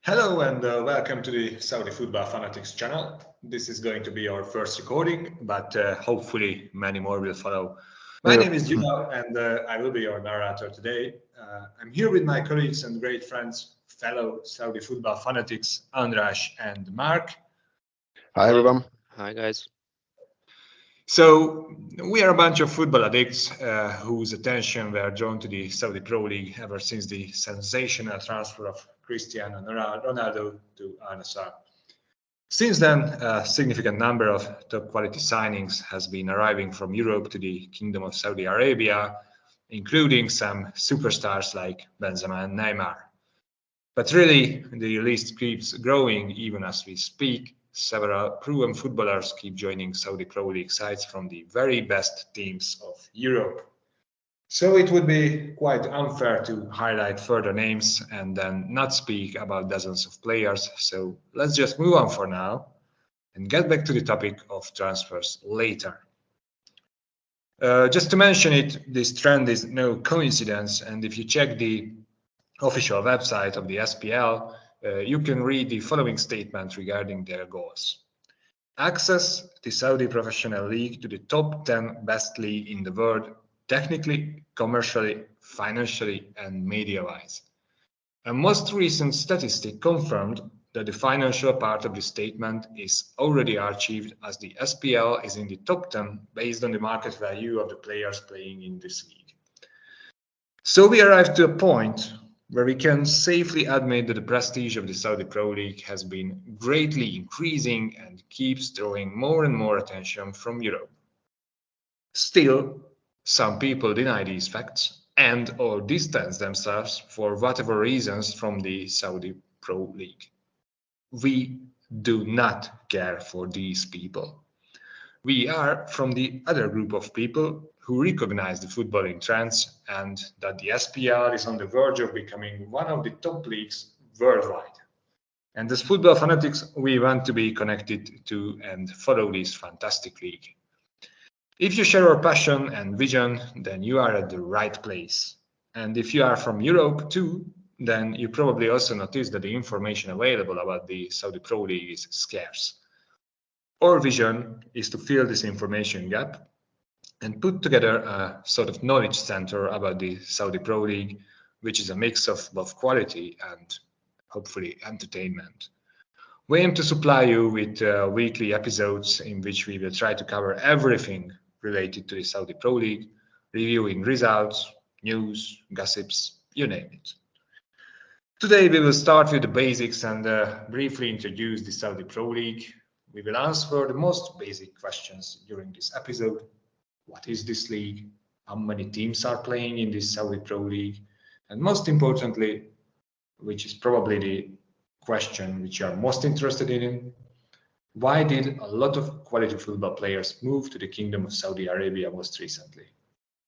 Hello and welcome to the Saudi Football Fanatics channel. This is going to be our first recording, but hopefully many more will follow. My Yeah. name is Gino and I will be your narrator today. I'm here with my colleagues and great friends, fellow Saudi Football Fanatics, Andras and Mark. Hi, Hello. everyone. Hi guys. So we are a bunch of football addicts whose attention were drawn to the Saudi Pro League ever since the sensational transfer of Cristiano Ronaldo to Al Nassr. Since then, a significant number of top quality signings has been arriving from Europe to the Kingdom of Saudi Arabia, including some superstars like Benzema and Neymar. But really, the list keeps growing even as we speak. Several proven footballers keep joining Saudi Pro League sides from the very best teams of Europe. So it would be quite unfair to highlight further names and then not speak about dozens of players. So let's just move on for now and get back to the topic of transfers later. Just to mention it, this trend is no coincidence, and if you check the official website of the SPL, you can read the following statement regarding their goals. Access the Saudi Professional League to the top 10 best league in the world, technically, commercially, financially, and media-wise. A most recent statistic confirmed that the financial part of the statement is already achieved as the SPL is in the top 10 based on the market value of the players playing in this league. So we arrived to a point where we can safely admit that the prestige of the Saudi Pro League has been greatly increasing and keeps drawing more and more attention from Europe. Still, some people deny these facts and or distance themselves for whatever reasons from the Saudi Pro League. We do not care for these people. We are from the other group of people who recognize the footballing trends and that the SPL is on the verge of becoming one of the top leagues worldwide. And as football fanatics, we want to be connected to and follow this fantastic league. If you share our passion and vision, then you are at the right place. And if you are from Europe too, then you probably also noticed that the information available about the Saudi Pro League is scarce. Our vision is to fill this information gap and put together a sort of knowledge center about the Saudi Pro League, which is a mix of both quality and hopefully entertainment. We aim to supply you with weekly episodes in which we will try to cover everything related to the Saudi Pro League, reviewing results, news, gossips, you name it. Today we will start with the basics and briefly introduce the Saudi Pro League. We will answer the most basic questions during this episode. What is this league? How many teams are playing in this Saudi Pro League? And most importantly, which is probably the question which you are most interested in, why did a lot of quality football players move to the Kingdom of Saudi Arabia most recently?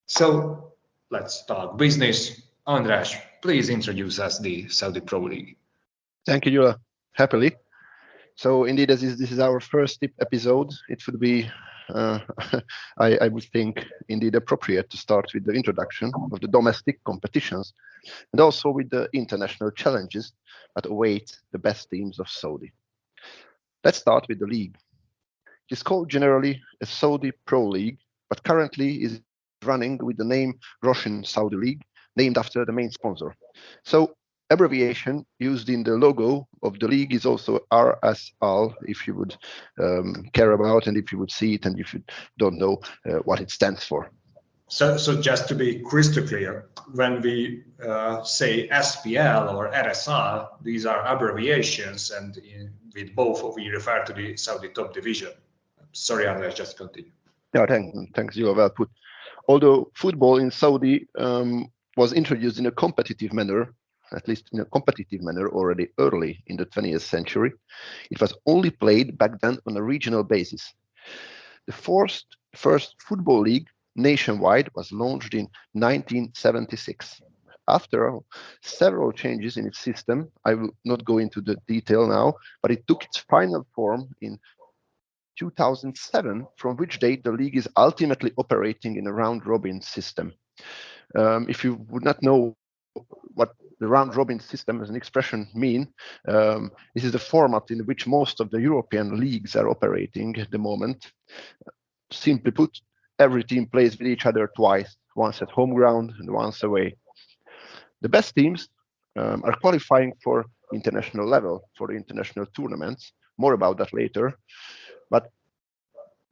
So let's talk business. Andras, please introduce us the Saudi Pro League. Thank you, Jula. Happily. So indeed, as this is our first episode, it would be, I would think, indeed appropriate to start with the introduction of the domestic competitions and also with the international challenges that await the best teams of Saudi. Let's start with the league. It is called generally a Saudi Pro League, but currently is running with the name Russian Saudi League, named after the main sponsor. So abbreviation used in the logo of the league is also RSL, if you would care about and if you would see it and if you don't know what it stands for. So just to be crystal clear, when we say SPL or RSL, these are abbreviations, and with both we refer to the Saudi top division. Sorry, Andres, just continue. Yeah, thanks, you are well put. Although football in Saudi was introduced in a competitive manner, at least in a competitive manner already early in the 20th century, it was only played back then on a regional basis. The first football league nationwide was launched in 1976. After several changes in its system, I will not go into the detail now, but it took its final form in 2007, from which date the league is ultimately operating in a round-robin system. If you would not know what the the round-robin system as an expression mean? This is the format in which most of the European leagues are operating at the moment. Simply put, every team plays with each other twice, once at home ground and once away. The best teams are qualifying for international level, for the international tournaments. More about that later. But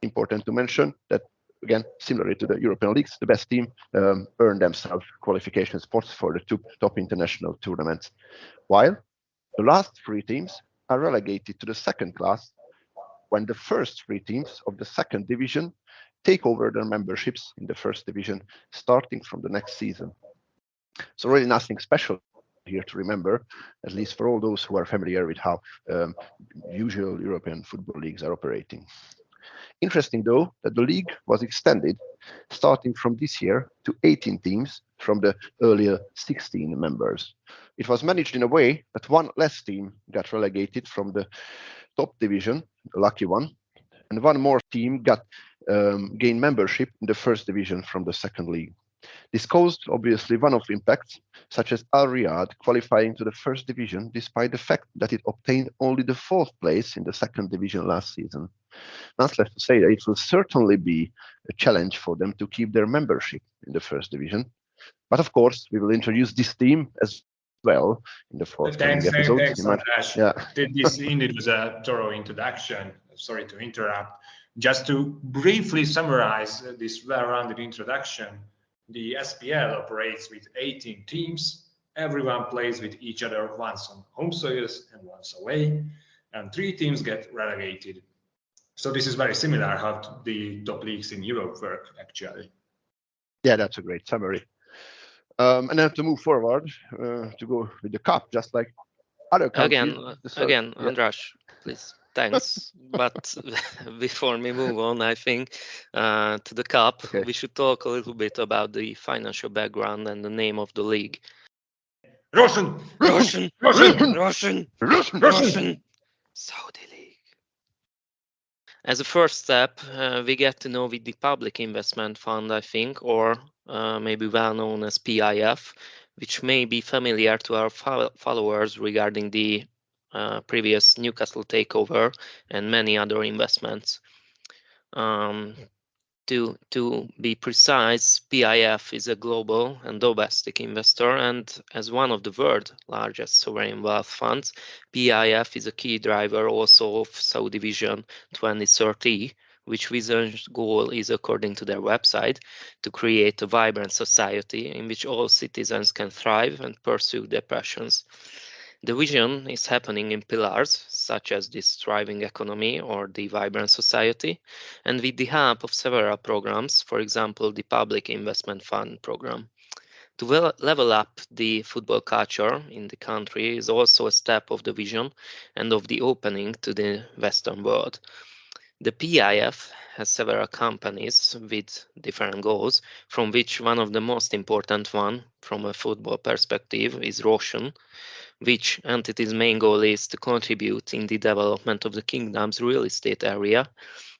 important to mention that, again, similarly to the European leagues, the best team earn themselves qualification spots for the two top international tournaments, while the last three teams are relegated to the second class when the first three teams of the second division take over their memberships in the first division, starting from the next season. So really nothing special here to remember, at least for all those who are familiar with how usual European football leagues are operating. Interesting, though, that the league was extended starting from this year to 18 teams from the earlier 16 members. It was managed in a way that one less team got relegated from the top division, a lucky one, and one more team got gained membership in the first division from the second league. This caused, obviously, one-off impacts, such as Al Riyadh qualifying to the first division despite the fact that it obtained only the fourth place in the second division last season. Needless to say that it will certainly be a challenge for them to keep their membership in the first division. But of course, we will introduce this team as well in the forthcoming episodes. Thanks, András. This indeed was a thorough introduction. Sorry to interrupt. Just to briefly summarize this well-rounded introduction, the SPL operates with 18 teams. Everyone plays with each other once on home soils and once away, and 3 teams get relegated. So this is very similar how the top leagues in Europe work, actually. Yeah, that's a great summary. And then to move forward, to go with the cup, just like other countries. Again, András, please. Thanks. But before we move on, I think to the cup, we should talk a little bit about the financial background and the name of the league. Russian. Saudi League. As a first step, we get to know with the Public Investment Fund, I think, or maybe well known as PIF, which may be familiar to our followers regarding the previous Newcastle takeover and many other investments. To be precise, PIF is a global and domestic investor, and as one of the world's largest sovereign wealth funds, PIF is a key driver also of Saudi Vision 2030, which vision's goal is, according to their website, to create a vibrant society in which all citizens can thrive and pursue their passions. The vision is happening in pillars such as this thriving economy or the vibrant society, and with the help of several programs, for example, the Public Investment Fund program. To level up the football culture in the country is also a step of the vision and of the opening to the Western world. The PIF has several companies with different goals, from which one of the most important one from a football perspective is Roshan, which entity's main goal is to contribute in the development of the kingdom's real estate area,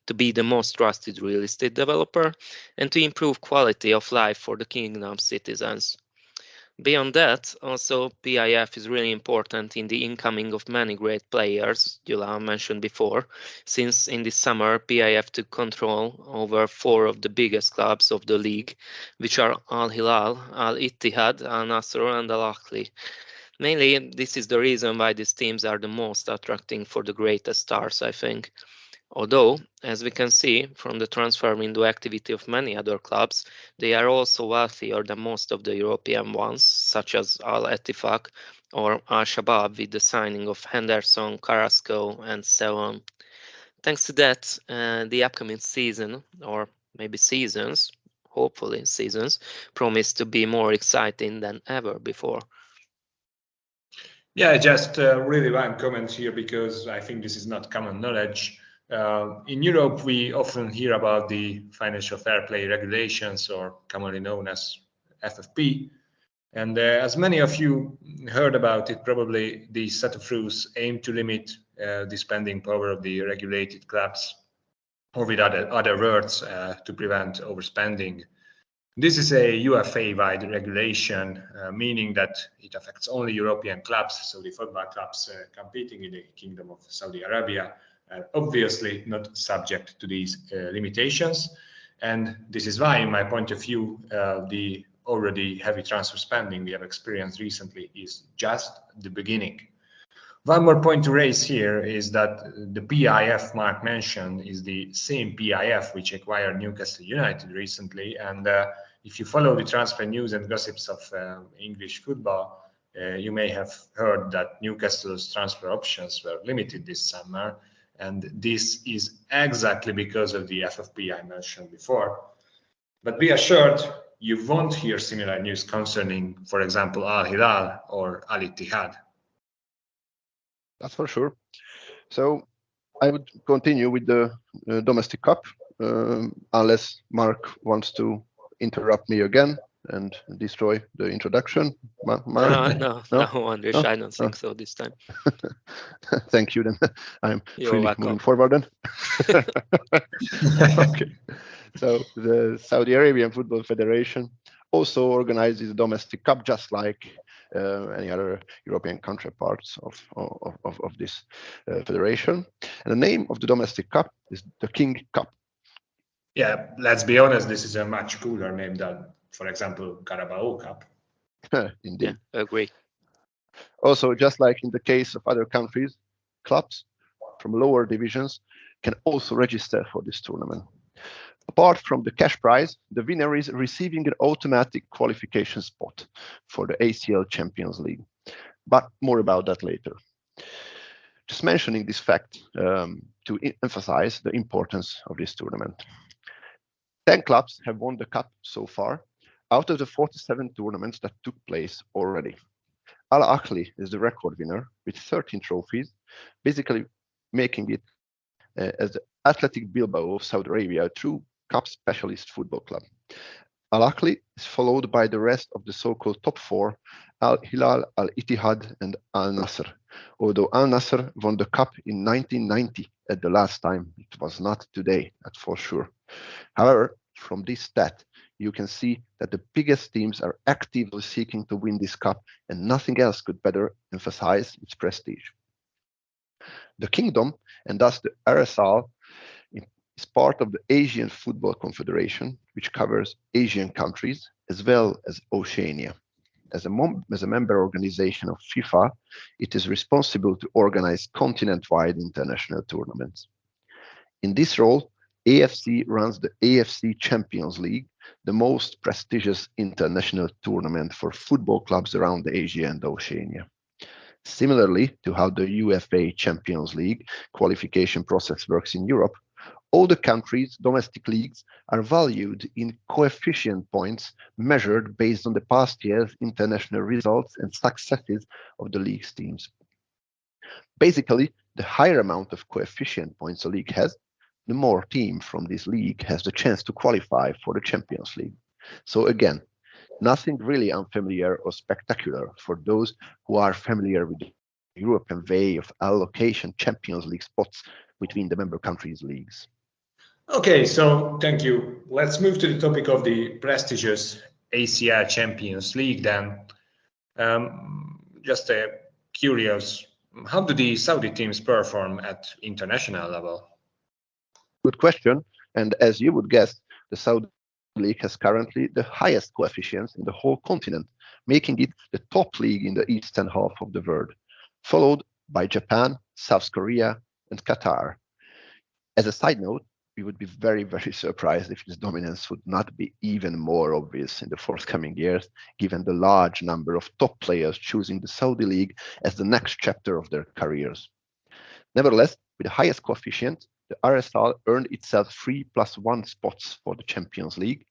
to be the most trusted real estate developer, and to improve quality of life for the kingdom's citizens. Beyond that, also PIF is really important in the incoming of many great players, Gyula mentioned before, since in the summer PIF took control over 4 of the biggest clubs of the league, which are Al Hilal, Al Ittihad, Al Nassr and Al Ahly. Mainly, this is the reason why these teams are the most attracting for the greatest stars, I think. Although, as we can see from the transfer window activity of many other clubs, they are also wealthier than most of the European ones, such as Al Ettifaq or Al Shabab, with the signing of Henderson, Carrasco, and so on. Thanks to that, the upcoming season, or maybe seasons, hopefully seasons, promise to be more exciting than ever before. Yeah, just really one comment here, because I think this is not common knowledge. In Europe, we often hear about the financial fair play regulations, or commonly known as FFP. And as many of you heard about it, probably the set of rules aim to limit the spending power of the regulated clubs, or with other words, to prevent overspending. This is a UFA-wide regulation, meaning that it affects only European clubs, so the football clubs competing in the Kingdom of Saudi Arabia are obviously not subject to these limitations. And this is why, in my point of view, the already heavy transfer spending we have experienced recently is just the beginning. One more point to raise here is that the PIF Mark mentioned is the same PIF which acquired Newcastle United recently. And if you follow the transfer news and gossips of English football, you may have heard that Newcastle's transfer options were limited this summer. And this is exactly because of the FFP I mentioned before. But be assured, you won't hear similar news concerning, for example, Al Hilal or Al Ittihad. That's for sure. So I would continue with the domestic cup, unless Mark wants to interrupt me again and destroy the introduction. Mark? No, Andres, I don't think so this time. Thank you. Then I'm You're freely welcome. moving forward. Then. Okay. So the Saudi Arabian Football Federation also organizes the domestic cup, just like any other European counterparts of this federation. And the name of the domestic cup is the King Cup. Yeah, let's be honest, this is a much cooler name than, for example, Carabao Cup. Indeed. Yeah, agree. Also, just like in the case of other countries, clubs from lower divisions can also register for this tournament. Apart from the cash prize, the winner is receiving an automatic qualification spot for the ACL Champions League. But more about that later. Just mentioning this fact to emphasize the importance of this tournament. 10 clubs have won the cup so far, out of the 47 tournaments that took place already. Al Ahly is the record winner with 13 trophies, basically making it as the Athletic Bilbao of Saudi Arabia, a true cup specialist football club. Al Ahly is followed by the rest of the so-called top four, Al Hilal, Al Ittihad, and Al Nasser. Although Al Nasser won the cup in 1990 at the last time, it was not today, that's for sure. However, from this stat, you can see that the biggest teams are actively seeking to win this cup, and nothing else could better emphasize its prestige. The Kingdom, and thus the RSL, is part of the Asian Football Confederation, which covers Asian countries as well as Oceania. As a member organization of FIFA, it is responsible to organize continent-wide international tournaments. In this role, AFC runs the AFC Champions League, the most prestigious international tournament for football clubs around Asia and Oceania. Similarly to how the UEFA Champions League qualification process works in Europe, all the countries' domestic leagues are valued in coefficient points measured based on the past year's international results and successes of the league's teams. Basically, the higher amount of coefficient points a league has, the more team from this league has the chance to qualify for the Champions League. So again, nothing really unfamiliar or spectacular for those who are familiar with the European way of allocation Champions League spots between the member countries' leagues. Okay, so thank you. Let's move to the topic of the prestigious ACL Champions League then. Just curious, how do the Saudi teams perform at international level? Good question. And as you would guess, the Saudi League has currently the highest coefficients in the whole continent, making it the top league in the eastern half of the world, followed by Japan, South Korea, and Qatar. As a side note, we would be very, very surprised if this dominance would not be even more obvious in the forthcoming years, given the large number of top players choosing the Saudi League as the next chapter of their careers. Nevertheless, with the highest coefficient, the RSL earned itself 3+1 spots for the Champions League,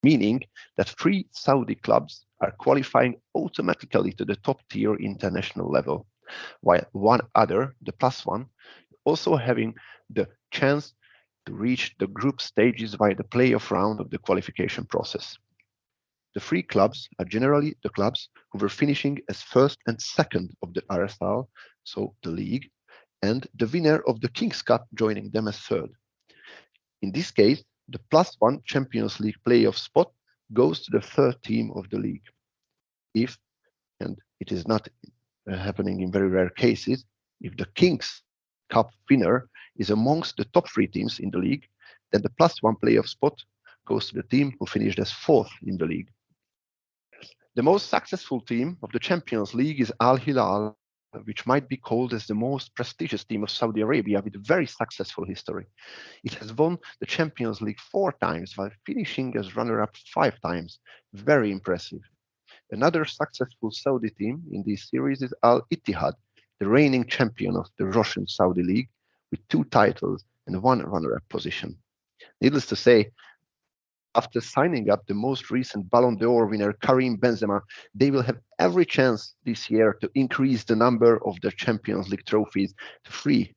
meaning that 3 Saudi clubs are qualifying automatically to the top-tier international level, while one other, the +1, also having the chance to reach the group stages via the playoff round of the qualification process. The 3 clubs are generally the clubs who were finishing as first and second of the RSL, so the league, and the winner of the King's Cup joining them as third. In this case, the +1 Champions League playoff spot goes to the third team of the league. If, and it is not happening in very rare cases, if the Kings Cup winner is amongst the top 3 teams in the league, then the +1 playoff spot goes to the team who finished as 4th in the league. The most successful team of the Champions League is Al Hilal, which might be called as the most prestigious team of Saudi Arabia with a very successful history. It has won the Champions League 4 times while finishing as runner-up 5 times. Very impressive. Another successful Saudi team in this series is Al Ittihad, the reigning champion of the Russian Saudi League, with 2 titles and 1 runner-up position. Needless to say, after signing up the most recent Ballon d'Or winner Karim Benzema, they will have every chance this year to increase the number of their Champions League trophies to 3.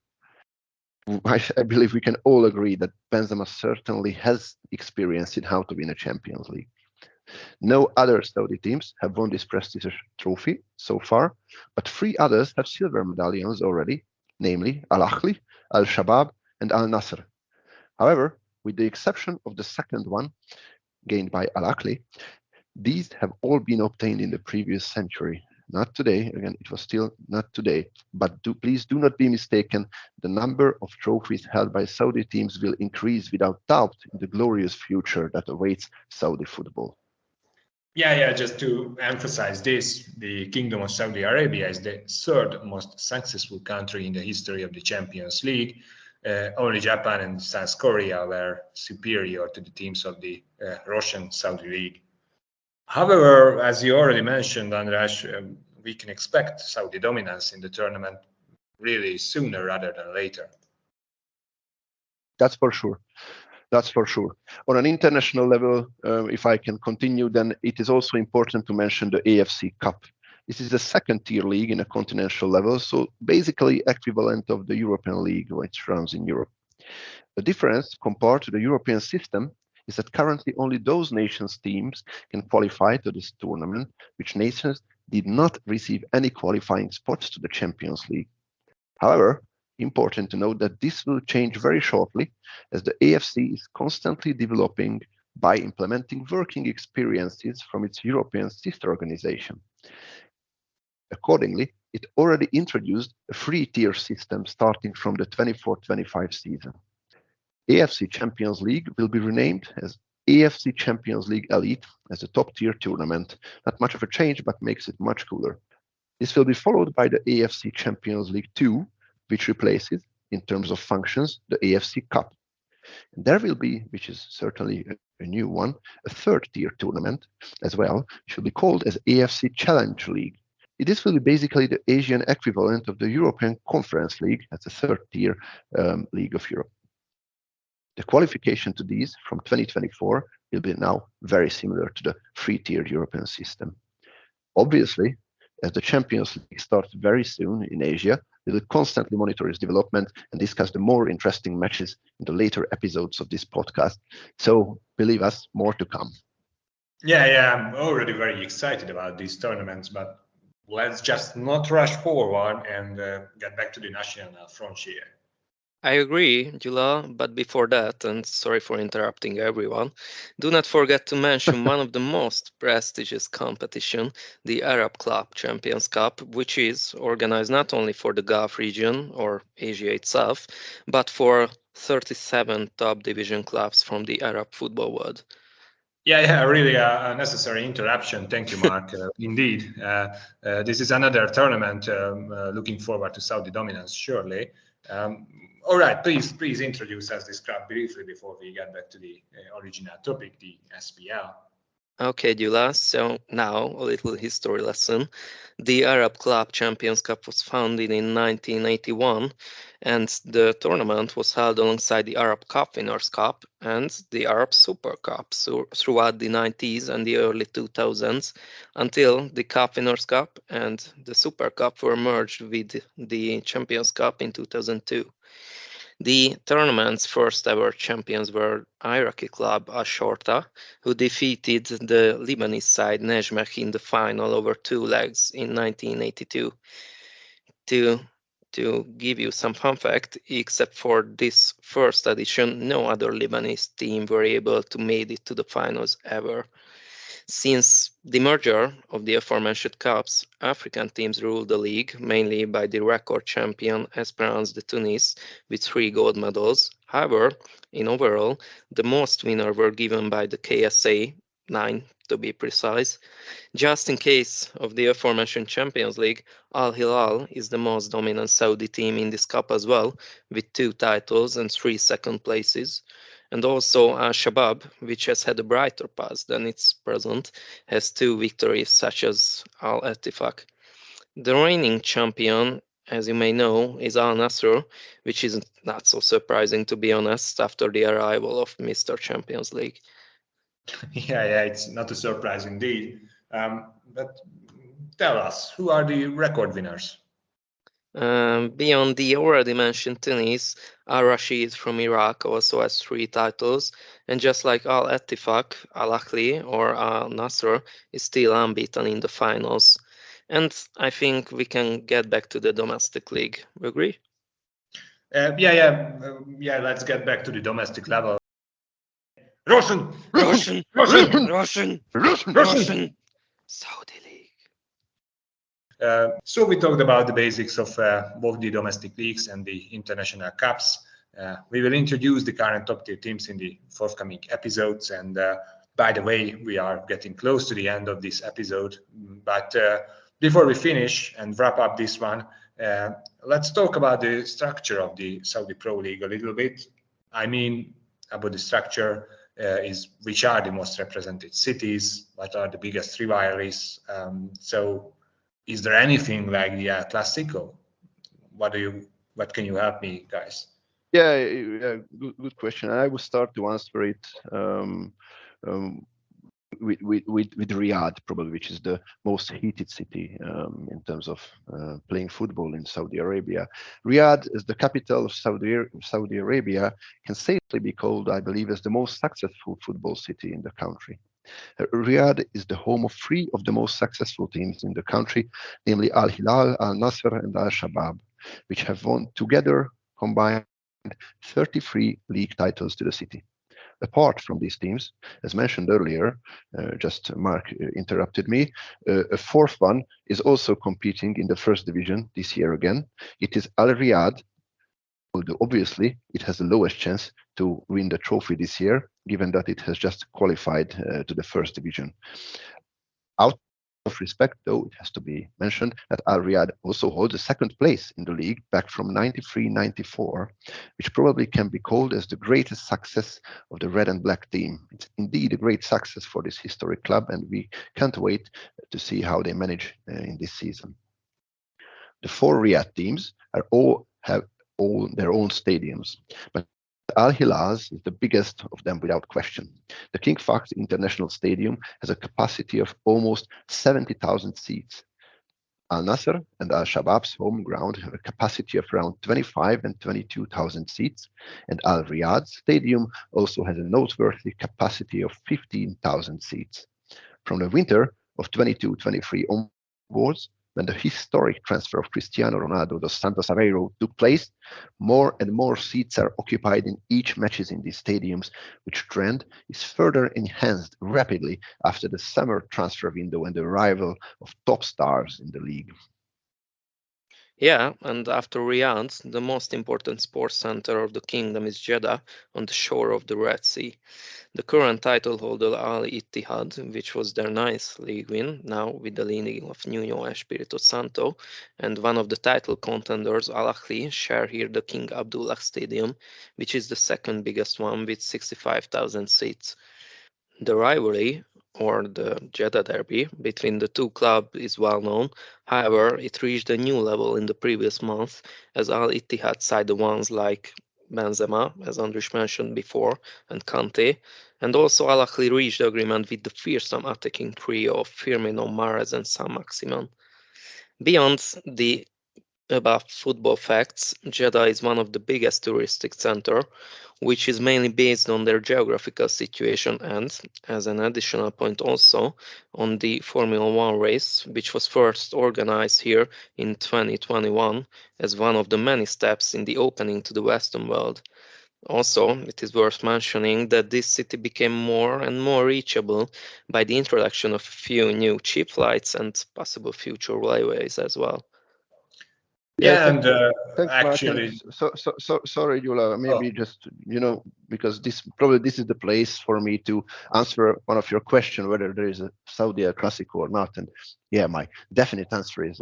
I believe we can all agree that Benzema certainly has experience in how to win a Champions League. No other Saudi teams have won this prestigious trophy so far, but 3 others have silver medallions already, namely Al Ahly, Al Shabab, and Al Nasr. However, with the exception of the second one, gained by Al Ahly, these have all been obtained in the previous century. Not today, again, it was still not today, but please do not be mistaken. The number of trophies held by Saudi teams will increase without doubt in the glorious future that awaits Saudi football. Yeah, just to emphasize this, the Kingdom of Saudi Arabia is the 3rd most successful country in the history of the Champions League. Only Japan and South Korea were superior to the teams of the Russian Saudi League. However, as you already mentioned, András, we can expect Saudi dominance in the tournament really sooner rather than later. That's for sure. That's for sure. On an international level, if I can continue, then it is also important to mention the AFC Cup. This is the 2nd-tier league in a continental level, so basically equivalent of the European League, which runs in Europe. The difference compared to the European system is that currently only those nations' teams can qualify to this tournament, which nations did not receive any qualifying spots to the Champions League. However, important to note that this will change very shortly, as the AFC is constantly developing by implementing working experiences from its European sister organization. Accordingly, it already introduced a 3-tier system starting from the 24-25 season. AFC Champions League will be renamed as AFC Champions League Elite as a top-tier tournament. Not much of a change, but makes it much cooler. This will be followed by the AFC Champions League 2, which replaces, in terms of functions, the AFC Cup. And there will be, which is certainly a new one, a 3rd-tier tournament as well, should be called as AFC Challenge League. This will be basically the Asian equivalent of the European Conference League as a 3rd-tier league of Europe. The qualification to these from 2024 will be now very similar to the 3-tier European system. Obviously, as the Champions League starts very soon in Asia, we will constantly monitor its development and discuss the more interesting matches in the later episodes of this podcast. So believe us, more to come. Yeah, I'm already very excited about these tournaments, but let's just not rush forward and get back to the national frontier. I agree, Jula, but before that, and sorry for interrupting everyone, do not forget to mention one of the most prestigious competition, the Arab Club Champions Cup, which is organized not only for the Gulf region or Asia itself, but for 37 top division clubs from the Arab football world. Yeah, really a necessary interruption. Thank you, Mark. Indeed, this is another tournament. Looking forward to Saudi dominance, surely. All right, please introduce us this club briefly before we get back to the original topic, the SPL. Okay, Jula, so now a little history lesson. The Arab Club Champions Cup was founded in 1981, and the tournament was held alongside the Arab Cup Winners' Cup and the Arab Super Cup throughout the 90s and the early 2000s, until the Cup Winners' Cup and the Super Cup were merged with the Champions Cup in 2002. The tournament's first ever champions were Iraqi club Al-Shorta, who defeated the Lebanese side Nejmeh in the final over 2 legs in 1982. To give you some fun fact, except for this first edition, no other Lebanese team were able to make it to the finals ever. Since the merger of the aforementioned cups, African teams ruled the league, mainly by the record champion Esperance de Tunis with 3 gold medals. However, in overall, the most winners were given by the KSA, 9 to be precise. Just in case of the aforementioned Champions League, Al Hilal is the most dominant Saudi team in this cup as well, with 2 titles and 3 second places. And also Al Shabab, which has had a brighter past than its present, has 2 victories, such as Al Ettifaq. The reigning champion, as you may know, is Al Nassr, which is not so surprising, to be honest, after the arrival of Mr. Champions League. Yeah, it's not a surprise indeed. But tell us, who are the record winners? Beyond the already mentioned Tunis, Al Rashid from Iraq also has 3 titles, and just like Al Ettifaq, Al Ahly or Al Nasr is still unbeaten in the finals. And I think we can get back to the domestic league. Agree? Yeah. Let's get back to the domestic level. Russian. Saudi League. So we talked about the basics of both the domestic leagues and the international cups. We will introduce the current top-tier teams in the forthcoming episodes. And by the way, we are getting close to the end of this episode. But before we finish and wrap up this one, let's talk about the structure of the Saudi Pro League a little bit. I mean, about the structure is which are the most represented cities, what are the biggest rivalries. So is there anything like the Classico? What can you help me, guys? Yeah, good question. I will start to answer it with Riyadh, probably, which is the most heated city in terms of playing football in Saudi Arabia. Riyadh, as the capital of Saudi Arabia, can safely be called, I believe, as the most successful football city in the country. Riyadh is the home of 3 of the most successful teams in the country, namely Al Hilal, Al Nasr, and Al Shabab, which have won together combined 33 league titles to the city. Apart from these teams, as mentioned earlier, just Mark interrupted me, a 4th one is also competing in the 1st division this year again. It is Al Riyadh, although obviously it has the lowest chance to win the trophy this year, given that it has just qualified to the 1st division. Out of respect, though, it has to be mentioned that Al Riyadh also holds a 2nd place in the league back from 93-94, which probably can be called as the greatest success of the red and black team. It's indeed a great success for this historic club, and we can't wait to see how they manage in this season. The 4 Riyadh teams have all their own stadiums, but Al Hilal's is the biggest of them without question. The King Fahd International Stadium has a capacity of almost 70,000 seats. Al Nasr and Al Shabab's home ground have a capacity of around 25 and 22,000 seats, and Al Riyadh Stadium also has a noteworthy capacity of 15,000 seats. From the winter of 22-23 onwards, when the historic transfer of Cristiano Ronaldo dos Santos Aveiro took place, more and more seats are occupied in each matches in these stadiums, which trend is further enhanced rapidly after the summer transfer window and the arrival of top stars in the league. Yeah, and after Riyadh, the most important sports center of the kingdom is Jeddah, on the shore of the Red Sea. The current title holder Al Ittihad, which was their 9th league win, now with the leading of Nuno Espirito Santo, and one of the title contenders, Al Ahly, share here the King Abdullah Stadium, which is the 2nd biggest one with 65,000 seats. The rivalry, or the Jeddah derby, between the 2 clubs is well known. However, it reached a new level in the previous month, as Al Ittihad side the ones like Benzema, as Andris mentioned before, and Kante, and also Al Ahly reached agreement with the fearsome attacking trio of Firmino, Mahrez, and Saint-Maximin. Beyond the above football facts, Jeddah is one of the biggest touristic center, which is mainly based on their geographical situation and, as an additional point also, on the Formula 1 race, which was first organized here in 2021 as one of the many steps in the opening to the Western world. Also, it is worth mentioning that this city became more and more reachable by the introduction of a few new cheap flights and possible future railways as well. Yeah, thanks, and thanks, Mark. And actually, sorry, Jula, maybe oh, just, because this is the place for me to answer one of your question, whether there is a Saudi Classico or not. And yeah, my definite answer is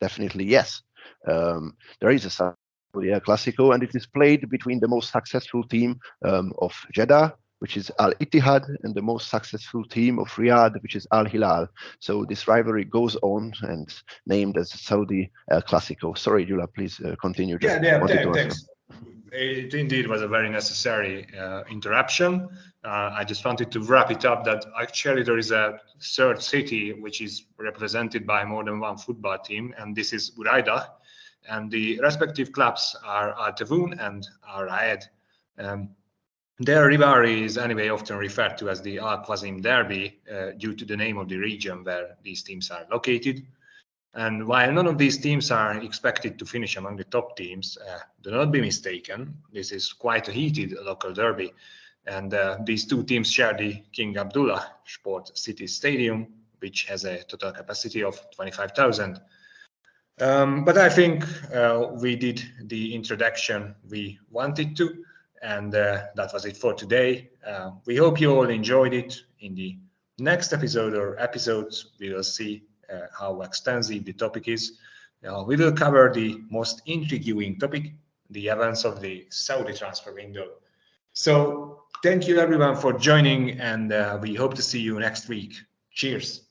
definitely yes. There is a Saudi Classico, and it is played between the most successful team of Jeddah, which is Al Ittihad, and the most successful team of Riyadh, which is Al Hilal. So this rivalry goes on and named as Saudi Classico. Sorry, Jula, please continue. Just wanted to answer. Thanks. It indeed was a very necessary interruption. I just wanted to wrap it up that actually there is a third city which is represented by more than one football team, and this is Buraidah, and the respective clubs are Al Tawun and Al Raed. Their rivalry is anyway often referred to as the Al Qasim Derby due to the name of the region where these teams are located. And while none of these teams are expected to finish among the top teams, do not be mistaken, this is quite a heated local derby. And these two teams share the King Abdullah Sport City Stadium, which has a total capacity of 25,000. But I think we did the introduction we wanted to, and that was it for today. We hope you all enjoyed it. In the next episode or episodes, we will see how extensive the topic is. We will cover the most intriguing topic, the events of the Saudi transfer window. So thank you everyone for joining, and we hope to see you next week. Cheers.